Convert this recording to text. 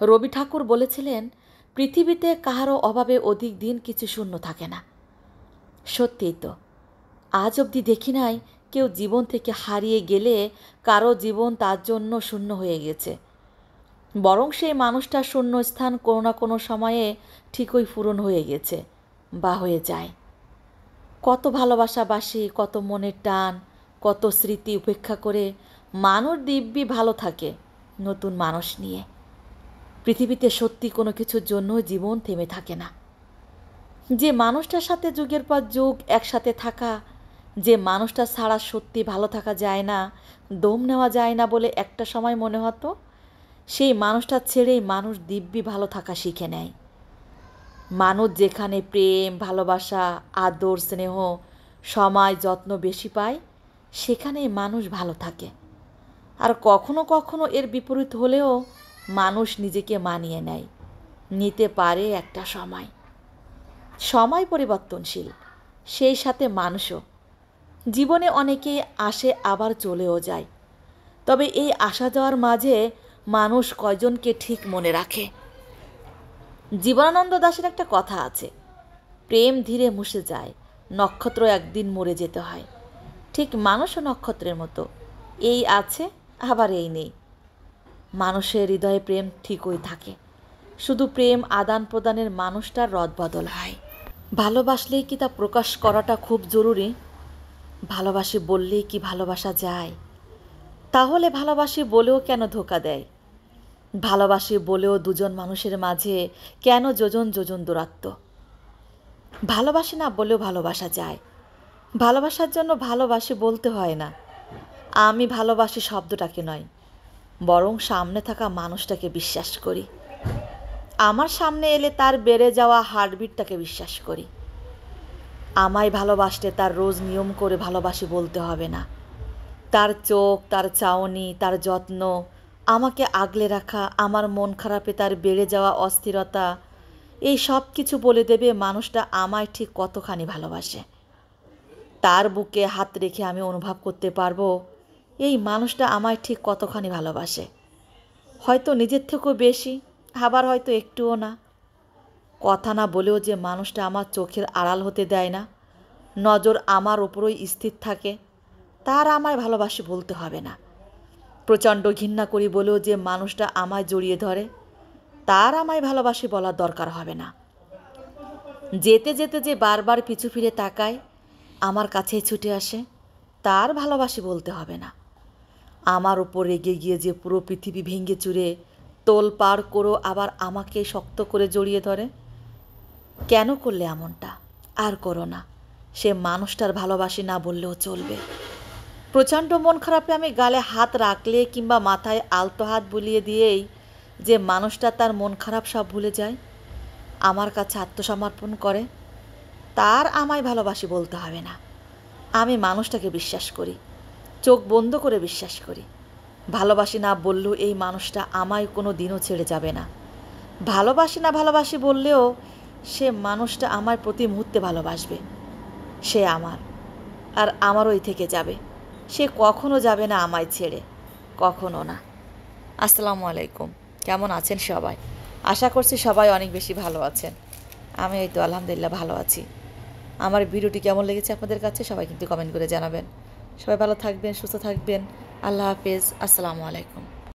রবি ঠাকুর বলেছিলেন, পৃথিবীতে কাহারও অভাবে অধিক দিন কিছু শূন্য থাকে না। সত্যিই তো, আজ অবধি দেখি নাই কেউ জীবন থেকে হারিয়ে গেলে কারো জীবন তার জন্য শূন্য হয়ে গেছে। বরং সেই মানুষটার শূন্য স্থান কোনো না কোনো সময়ে ঠিকই পূরণ হয়ে গেছে বা হয়ে যায়। কত ভালোবাসাবাসি, কত মনের টান, কত স্মৃতি উপেক্ষা করে মানুষ দিব্যি ভালো থাকে নতুন মানুষ নিয়ে। পৃথিবীতে সত্যি কোনো কিছুর জন্য জীবন থেমে থাকে না। যে মানুষটার সাথে যুগের পর যুগ একসাথে থাকা, যে মানুষটা ছাড়া সত্যি ভালো থাকা যায় না, দম নেওয়া যায় না বলে একটা সময় মনে হতো, সেই মানুষটা ছেড়েই মানুষ দিব্যি ভালো থাকা শিখে নেয়। মানুষ যেখানে প্রেম, ভালোবাসা, আদর, স্নেহ, সময়, যত্ন বেশি পায়, সেখানেই মানুষ ভালো থাকে। আর কখনো কখনো এর বিপরীত হলেও মানুষ নিজেকে মানিয়ে নেয়, নিতে পারে একটা সময়। সময় পরিবর্তনশীল, সেই সাথে মানুষও। জীবনে অনেকেই আসে আবার চলেও যায়, তবে এই আসা যাওয়ার মাঝে মানুষ কয়জনকে ঠিক মনে রাখে। জীবনানন্দ দাশের একটা কথা আছে, প্রেম ধীরে মুছে যায়, নক্ষত্র একদিন মরে যেতে হয়। ঠিক মানুষও নক্ষত্রের মতো, এই আছে আবার এই নেই। মানুষের হৃদয়ে প্রেম ঠিকই থাকে, শুধু প্রেম আদান প্রদানের মানুষটার রদবদল হয়। ভালোবাসলেই কি তা প্রকাশ করাটা খুব জরুরি? ভালোবাসি বললেই কি ভালোবাসা যায়? তাহলে ভালোবাসি বলেও কেন ধোঁকা দেয়? ভালোবাসি বলেও দুজন মানুষের মাঝে কেন যোজন যোজন দূরত্ব? ভালোবাসি না বলেও ভালোবাসা যায়। ভালোবাসার জন্য ভালোবাসি বলতে হয় না। আমি ভালোবাসি শব্দটাকে নয়, বরং সামনে থাকা মানুষটাকে বিশ্বাস করি। আমার সামনে এলে তার বেড়ে যাওয়া হার্টবিটটাকে বিশ্বাস করি। আমায় ভালোবাসতে তার রোজ নিয়ম করে ভালোবাসি বলতে হবে না। তার চোখ, তার চাউনি, তার যত্ন, আমাকে আগলে রাখা, আমার মন খারাপে তার বেড়ে যাওয়া অস্থিরতা, এই সব কিছু বলে দেবে মানুষটা আমায় ঠিক কতখানি ভালোবাসে। তার বুকে হাত রেখে আমি অনুভব করতে পারবো এই মানুষটা আমায় ঠিক কতখানি ভালোবাসে। হয়তো নিজের থেকেও বেশি, আবার হয়তো একটুও না। কথা না বলেও যে মানুষটা আমার চোখের আড়াল হতে দেয় না, নজর আমার ওপরই স্থির থাকে, তার আমায় ভালোবাসি বলতে হবে না। প্রচণ্ড ঘৃণা করি বলেও যে মানুষটা আমায় জড়িয়ে ধরে, তার আমায় ভালোবাসি বলার দরকার হবে না। যেতে যেতে যে বারবার পিছু ফিরে তাকায়, আমার কাছেই ছুটে আসে, তার ভালোবাসি বলতে হবে না। আমার ওপর রেগে গিয়ে যে পুরো পৃথিবী ভেঙে চুরে তোল পার করো আবার আমাকে শক্ত করে জড়িয়ে ধরে, কেন করলে এমনটা? আর করো না। সে মানুষটার ভালোবাসি না বললেও চলবে। প্রচণ্ড মন খারাপে আমি গালে হাত রাখলে কিংবা মাথায় আলতো হাত বুলিয়ে দিয়েই যে মানুষটা তার মন খারাপ সব ভুলে যায়, আমার কাছে আত্মসমর্পণ করে, তার আমায় ভালোবাসি বলতে হবে না। আমি মানুষটাকে বিশ্বাস করি, চোখ বন্ধ করে বিশ্বাস করি। ভালোবাসি না বললেও এই মানুষটা আমায় কোনো দিনও ছেড়ে যাবে না। ভালোবাসি না ভালোবাসি বললেও সে মানুষটা আমার প্রতি মুহূর্তে ভালোবাসবে। সে আমার, আর আমারই থেকে যাবে। সে কখনো যাবে না আমায় ছেড়ে, কখনো না। আসসালামু আলাইকুম, কেমন আছেন সবাই? আশা করছি সবাই অনেক বেশি ভালো আছেন। আমি এই তো আলহামদুলিল্লাহ ভালো আছি। আমার ভিডিওটি কেমন লেগেছে আপনাদের কাছে সবাই কিন্তু কমেন্ট করে জানাবেন। সবাই ভালো থাকবেন, সুস্থ থাকবেন। আল্লাহ হাফেজ, আসসালামু আলাইকুম।